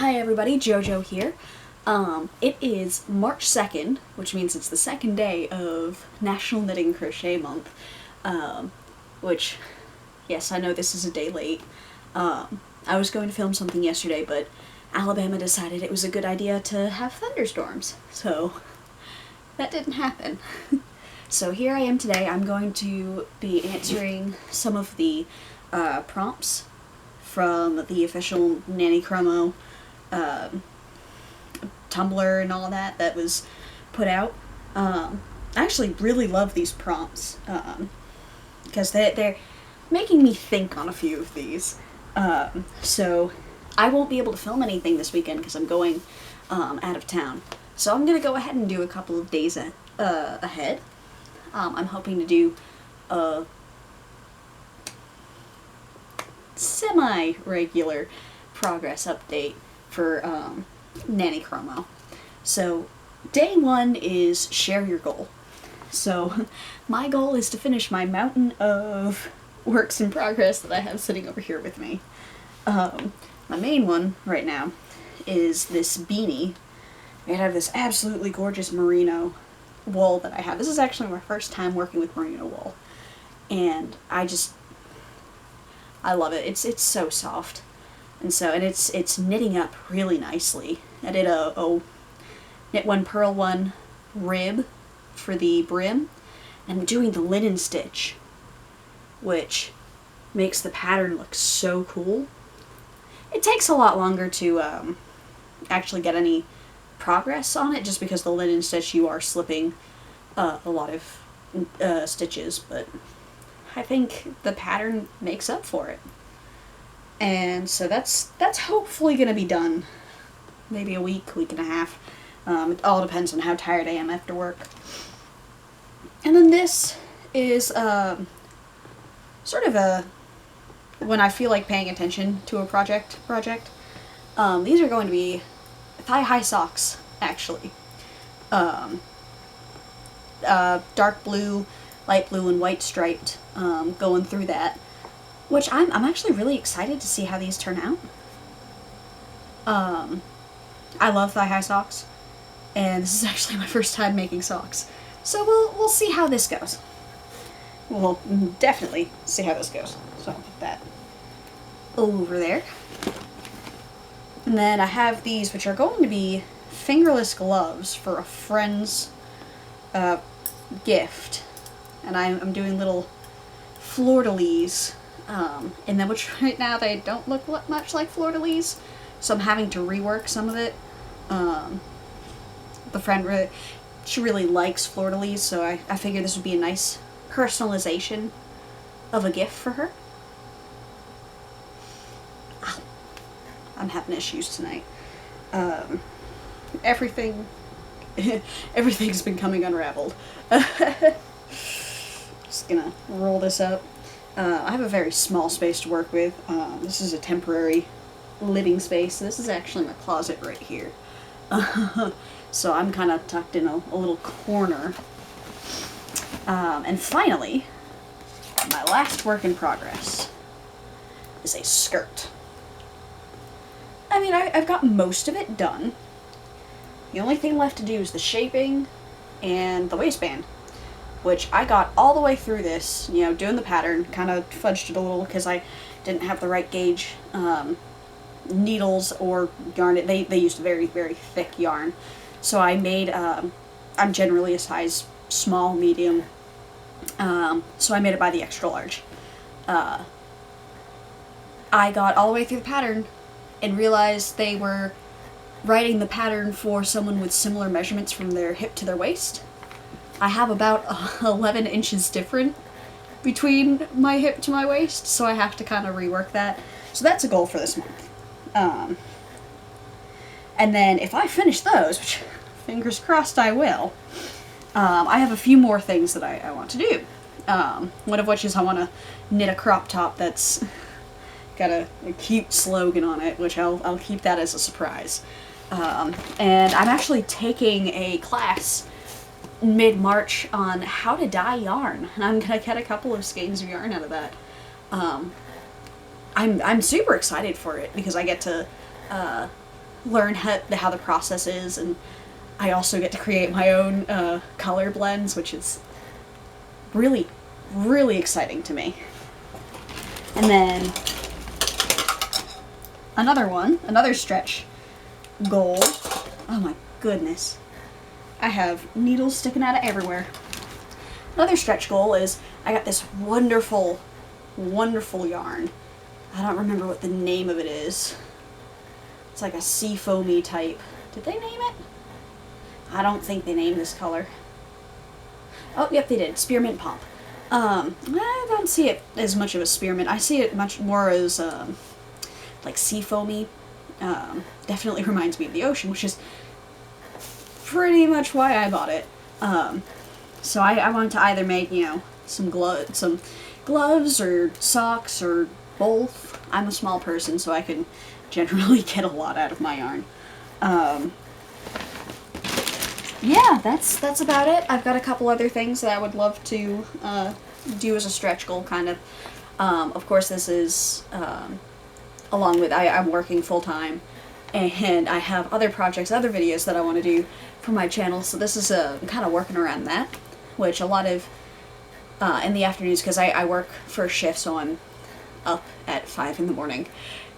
Hi everybody, JoJo here. It is March 2nd, which means it's the second day of National Knitting Crochet Month. Which, yes, I know this is a day late. I was going to film something yesterday, but Alabama decided it was a good idea to have thunderstorms, so that didn't happen. So here I am today. I'm going to be answering some of the prompts from the official Naknicromo Tumblr and all that was put out. I actually really love these prompts because they're making me think on a few of these. So I won't be able to film anything this weekend because I'm going out of town. So I'm going to go ahead and do a couple of days ahead. I'm hoping to do a semi-regular progress update for Naknicromo. So day one is share your goal. So my goal is to finish my mountain of works in progress that I have sitting over here with me. My main one right now is this beanie. I have this absolutely gorgeous merino wool that I have. This is actually my first time working with merino wool, and I love it. It's so soft, and it's knitting up really nicely. I did a knit one purl one rib for the brim, and I'm doing the linen stitch, which makes the pattern look so cool. It takes a lot longer to actually get any progress on it, just because the linen stitch you are slipping a lot of stitches, but I think the pattern makes up for it. And so that's hopefully going to be done maybe a week and a half. It all depends on how tired I am after work. And then this is sort of a when I feel like paying attention to a project. These are going to be thigh-high socks, actually. Dark blue, light blue, and white striped, going through that, which I'm actually really excited to see how these turn out. I love thigh-high socks, and this is actually my first time making socks, so we'll see how this goes. We'll definitely see how this goes. So I'll put that over there. And then I have these, which are going to be fingerless gloves for a friend's gift. And I'm doing little fleur-de-lis in them, which right now they don't look much like fleur-de-lis, so I'm having to rework some of it. The friend, she really likes fleur-de-lis, so I figured this would be a nice personalization of a gift for her. I'm having issues tonight. Everything's been coming unraveled. Just gonna roll this up. I have a very small space to work with. This is a temporary living space. This is actually my closet right here. So I'm kind of tucked in a little corner. And finally, my last work in progress is a skirt. I mean, I've got most of it done. The only thing left to do is the shaping and the waistband, which I got all the way through this, doing the pattern. Kind of fudged it a little because I didn't have the right gauge needles or yarn. They used a very, very thick yarn. So I made, I'm generally a size small, medium, so I made it by the extra large. I got all the way through the pattern and realized they were writing the pattern for someone with similar measurements from their hip to their waist. I have about 11 inches different between my hip to my waist, so I have to kind of rework that. So that's a goal for this month. And then if I finish those, which fingers crossed I will, I have a few more things that I want to do. One of which is I want to knit a crop top that's got a cute slogan on it, which I'll keep that as a surprise. And I'm actually taking a class mid-March on how to dye yarn, and I'm gonna get a couple of skeins of yarn out of that. I'm super excited for it because I get to learn how the process is, and I also get to create my own color blends, which is really, really exciting to me. And then another stretch goal. Oh my goodness. I have needles sticking out of everywhere. Another stretch goal is I got this wonderful, wonderful yarn. I don't remember what the name of it is. It's like a sea foamy type. Did they name it? I don't think they named this color. Oh, yep, they did. Spearmint Pop. I don't see it as much of a spearmint. I see it much more as like sea foamy. Definitely reminds me of the ocean, which is pretty much why I bought it. So I wanted to either make, you know, some gloves or socks or both. I'm a small person, so I can generally get a lot out of my yarn. Yeah, that's about it. I've got a couple other things that I would love to do as a stretch goal, kind of. Of course, this is along with I'm working full time, and I have other projects, other videos that I want to do for my channel. So this is I'm kind of working around that, which a lot of in the afternoons, because I work first shift, so I'm up at 5 in the morning,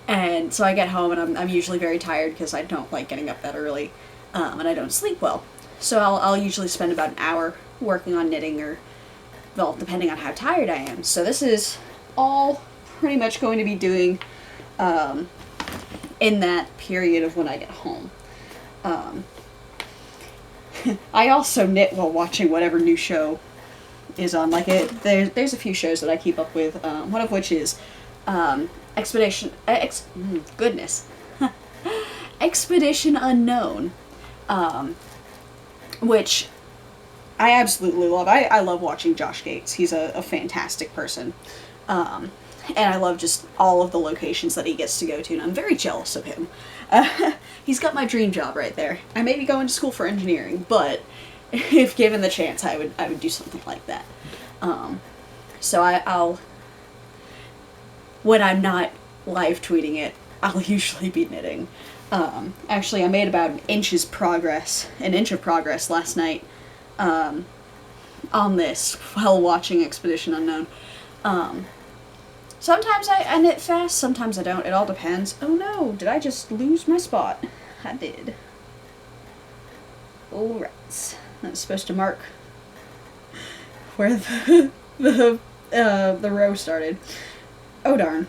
and so I get home and I'm usually very tired because I don't like getting up that early, and I don't sleep well. So I'll usually spend about an hour working on knitting, or, well, depending on how tired I am. So this is all pretty much going to be doing in that period of when I get home. I also knit while watching whatever new show is on. Like there's a few shows that I keep up with. One of which is Expedition Unknown. Which I absolutely love. I love watching Josh Gates. He's a fantastic person. And I love just all of the locations that he gets to go to, and I'm very jealous of him. He's got my dream job right there. I may be going to school for engineering, but if given the chance, I would do something like that. So I'll, when I'm not live tweeting it, I'll usually be knitting. Actually, I made about an inch of progress last night on this while watching Expedition Unknown. Sometimes I knit fast, sometimes I don't. It all depends. Oh no, did I just lose my spot? I did. Alright. That's supposed to mark where the row started. Oh darn.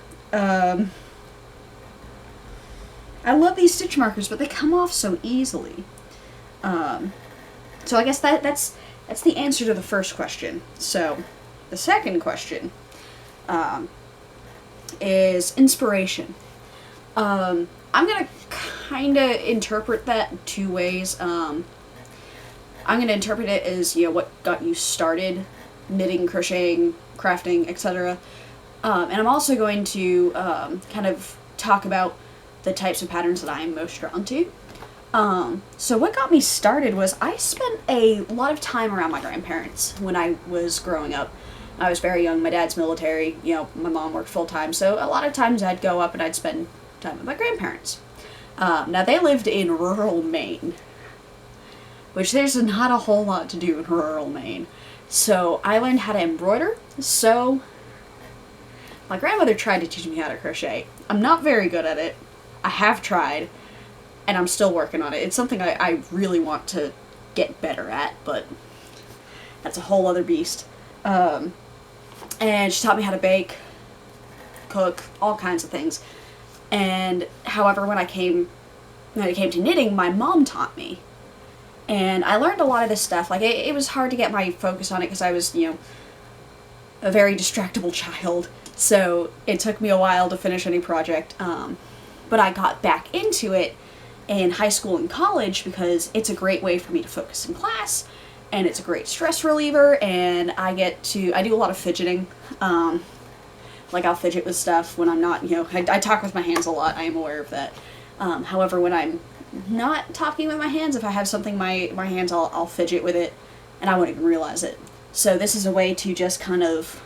I love these stitch markers, but they come off so easily. So I guess that's the answer to the first question. So the second question is inspiration. I'm gonna kind of interpret that two ways. I'm gonna interpret it as, you know, what got you started knitting, crocheting, crafting, etc. And I'm also going to kind of talk about the types of patterns that I am most drawn to. So what got me started was I spent a lot of time around my grandparents when I was growing up. I was very young. My dad's military. You know, my mom worked full time, so a lot of times I'd go up and I'd spend time with my grandparents. Now they lived in rural Maine, which there's not a whole lot to do in rural Maine. So I learned how to embroider, sew. My grandmother tried to teach me how to crochet. I'm not very good at it. I have tried, and I'm still working on it. It's something I really want to get better at, but that's a whole other beast. And she taught me how to bake, cook, all kinds of things. And however, when it came to knitting, my mom taught me. And I learned a lot of this stuff. Like, it was hard to get my focus on it because I was, you know, a very distractible child. So it took me a while to finish any project. But I got back into it in high school and college because it's a great way for me to focus in class, and it's a great stress reliever, and I do a lot of fidgeting. Like, I'll fidget with stuff when I'm not, you know, I talk with my hands a lot, I am aware of that. However, when I'm not talking with my hands, if I have something in my hands, I'll fidget with it, and I won't even realize it. So this is a way to just kind of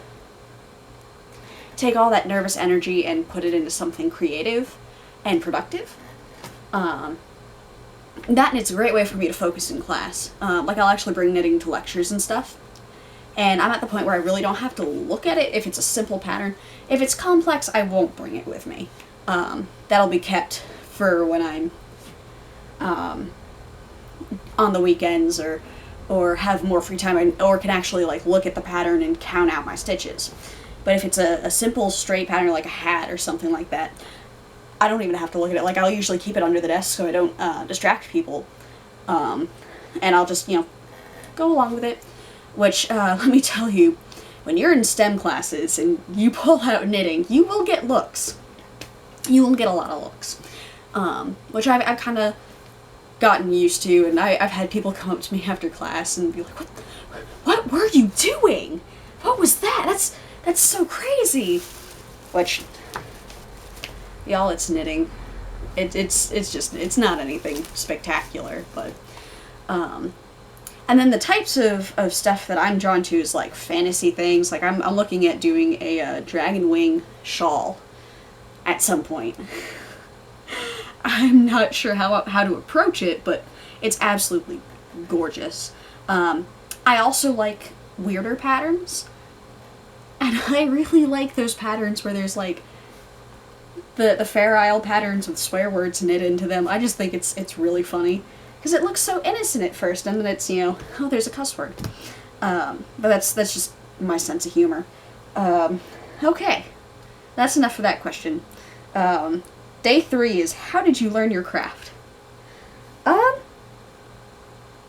take all that nervous energy and put it into something creative and productive. That, and it's a great way for me to focus in class. Like, I'll actually bring knitting to lectures and stuff. And I'm at the point where I really don't have to look at it if it's a simple pattern. If it's complex, I won't bring it with me. That'll be kept for when I'm on the weekends, or have more free time, or can actually like look at the pattern and count out my stitches. But if it's a simple straight pattern like a hat or something like that, I don't even have to look at it. Like, I'll usually keep it under the desk so I don't distract people. And I'll just, go along with it. Which, let me tell you, when you're in STEM classes and you pull out knitting, you will get looks. You will get a lot of looks. Which I've kind of gotten used to, and I've had people come up to me after class and be like, what were you doing? What was that? That's so crazy. Which, y'all, it's knitting. It's not anything spectacular, but, and then the types of stuff that I'm drawn to is like fantasy things. Like, I'm looking at doing a dragon wing shawl at some point. I'm not sure how to approach it, but it's absolutely gorgeous. I also like weirder patterns, and I really like those patterns where there's like the Fair Isle patterns with swear words knit into them. I just think it's really funny because it looks so innocent at first, and then it's, oh, there's a cuss word. But that's just my sense of humor. Okay, that's enough for that question. Day 3 is, how did you learn your craft?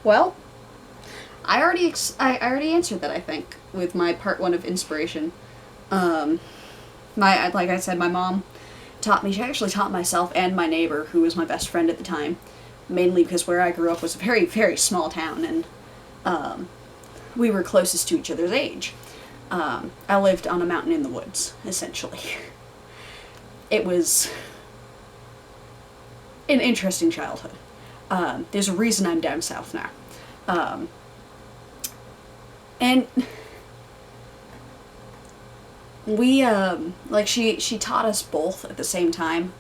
Well, I already answered that, I think, with my part 1 of inspiration. Like I said, my mom taught me. She actually taught myself and my neighbor, who was my best friend at the time, mainly because where I grew up was a very, very small town, and we were closest to each other's age. I lived on a mountain in the woods, essentially. It was an interesting childhood. There's a reason I'm down south now. And we, like, she taught us both at the same time.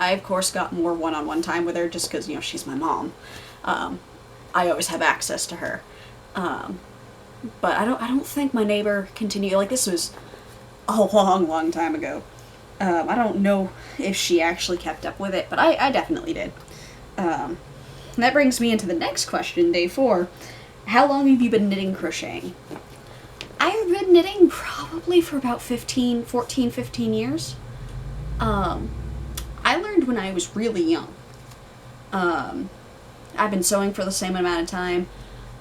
I, of course, got more one-on-one time with her just because, she's my mom. I always have access to her. But I don't think my neighbor continued. Like, this was a long, long time ago. I don't know if she actually kept up with it, but I definitely did. And that brings me into the next question, day 4. How long have you been knitting, crocheting? I've been knitting probably for about 14, 15 years. I learned when I was really young. I've been sewing for the same amount of time.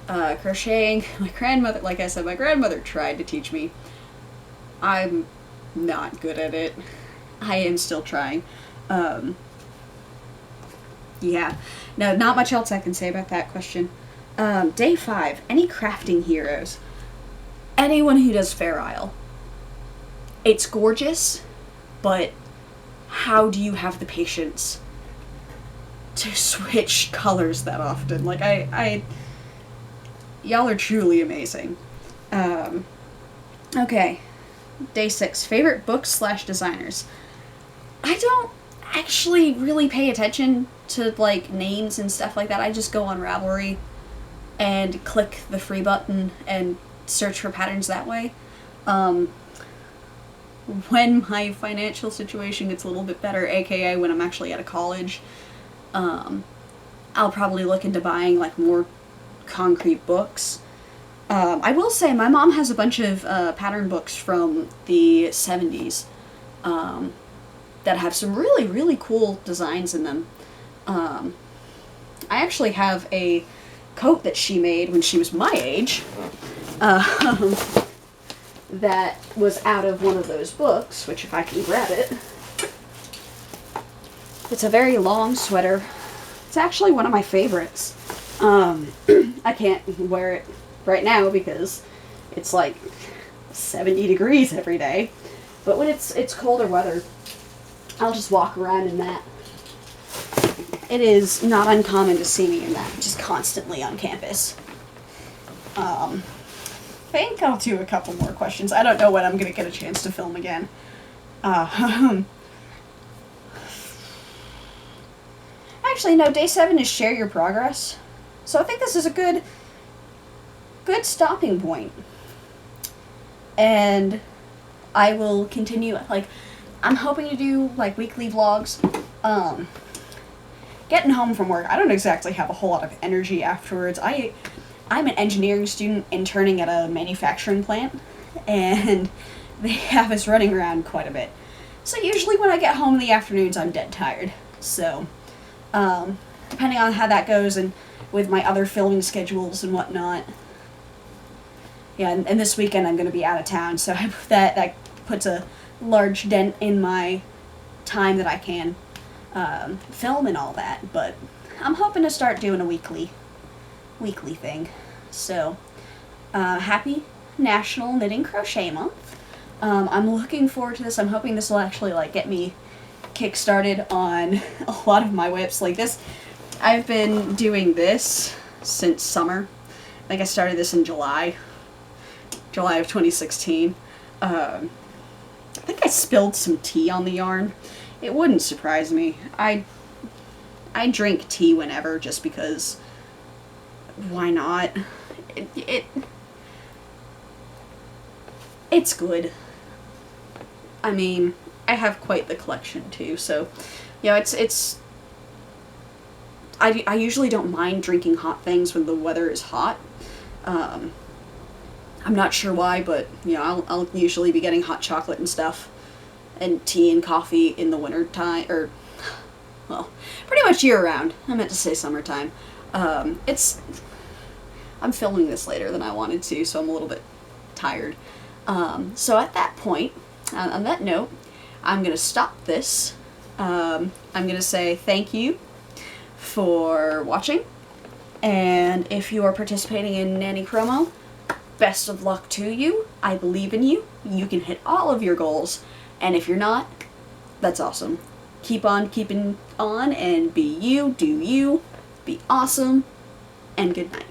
Crocheting, my grandmother, like I said, my grandmother tried to teach me. I'm not good at it. I am still trying. Yeah. No, not much else I can say about that question. Day 5. Any crafting heroes? Anyone who does Fair Isle. It's gorgeous, but how do you have the patience to switch colors that often? Like, y'all are truly amazing. Okay. Day 6. Favorite books / designers? I don't actually really pay attention to, like, names and stuff like that. I just go on Ravelry and click the free button and search for patterns that way. When my financial situation gets a little bit better, aka when I'm actually out of college, I'll probably look into buying, like, more concrete books. I will say my mom has a bunch of pattern books from the 70s that have some really, really cool designs in them. I actually have a coat that she made when she was my age that was out of one of those books, which, if I can grab it, it's a very long sweater. It's actually one of my favorites. I can't wear it right now because it's like 70 degrees every day, but when it's colder weather, I'll just walk around in that. It is not uncommon to see me in that, just constantly on campus. I think I'll do a couple more questions. I don't know when I'm going to get a chance to film again. actually, no, day 7 is share your progress. So I think this is a good stopping point. And I will continue, like, I'm hoping to do, like, weekly vlogs. Getting home from work, I don't exactly have a whole lot of energy afterwards. I'm an engineering student interning at a manufacturing plant, and they have us running around quite a bit. So usually when I get home in the afternoons, I'm dead tired. So, depending on how that goes and with my other filming schedules and whatnot. Yeah, and this weekend I'm going to be out of town, so that puts a large dent in my time that I can film and all that. But I'm hoping to start doing a weekly thing. So, happy National Knitting Crochet Month. I'm looking forward to this. I'm hoping this will actually, like, get me kick-started on a lot of my whips. Like this, I've been doing this since summer. I think I started this in July of 2016. I think I spilled some tea on the yarn. It wouldn't surprise me. I drink tea whenever, just because, why not? It's good. I mean, I have quite the collection too, so, you know, I usually don't mind drinking hot things when the weather is hot. I'm not sure why, but, you know, I'll usually be getting hot chocolate and stuff, and tea and coffee in the winter time, or, well, pretty much year-round. I meant to say summertime. I'm filming this later than I wanted to, so I'm a little bit tired. So at that point, on that note, I'm going to stop this. I'm going to say thank you for watching, and if you are participating in Naknicromo, best of luck to you. I believe in you. You can hit all of your goals, and if you're not, that's awesome. Keep on keeping on, and be you, do you, be awesome, and good night.